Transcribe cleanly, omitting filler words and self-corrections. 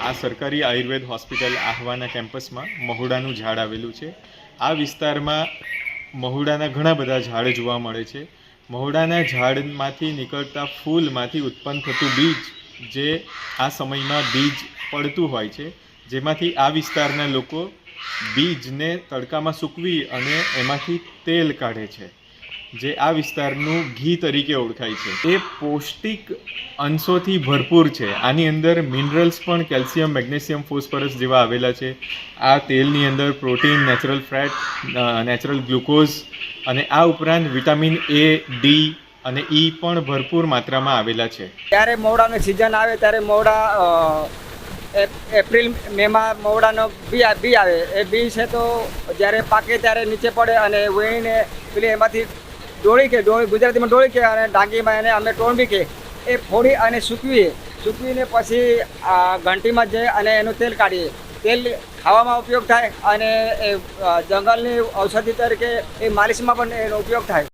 આ સરકારી આયુર્વેદ હોસ્પિટલ આહવાના કેમ્પસમાં મહુડાનું ઝાડ આવેલું છે। આ વિસ્તારમાં મહુડાના ઘણા બધા ઝાડ જોવા મળે છે। મહુડાના ઝાડમાંથી નીકળતા ફૂલમાંથી ઉત્પન્ન થતું બીજ જે આ સમયમાં બીજ પડતું હોય છે, જેમાંથી આ વિસ્તારના લોકો બીજને તડકામાં સૂકવી અને એમાંથી તેલ કાઢે છે, જે આ વિસ્તારનું ઘી તરીકે ઓળખાય છે। એ પૌષ્ટિક અંશોથી ભરપૂર છે। આની અંદર મિનરલ્સ પણ કેલ્શિયમ, મેગ્નેશિયમ, ફોસ્ફરસ જેવા આવેલા છે। આ તેલની અંદર protein, natural fat, natural glucose અને આ ઉપરાંત વિટામિન A, D અને E પણ ભરપૂર માત્રામાં આવેલા છે। ત્યારે મહુડાની સિઝન આવે ત્યારે મહુડા એપ્રિલ મેમાં મહુડાનો બી આવે। એ બી છે તો જ્યારે પાકે ત્યારે નીચે પડે અને વીણીને પેલી એમાંથી ગુજરાતીમાં ડોળી કે અને ડાંગીમાં એને અમે ટોણબી કે એ ફોડી અને સૂકવીને પછી ઘંટીમાં જઈ અને એનું તેલ કાઢીએ। તેલ ખાવામાં ઉપયોગ થાય અને એ જંગલની ઔષધિ તરીકે એ માલિશમાં પણ એનો ઉપયોગ થાય।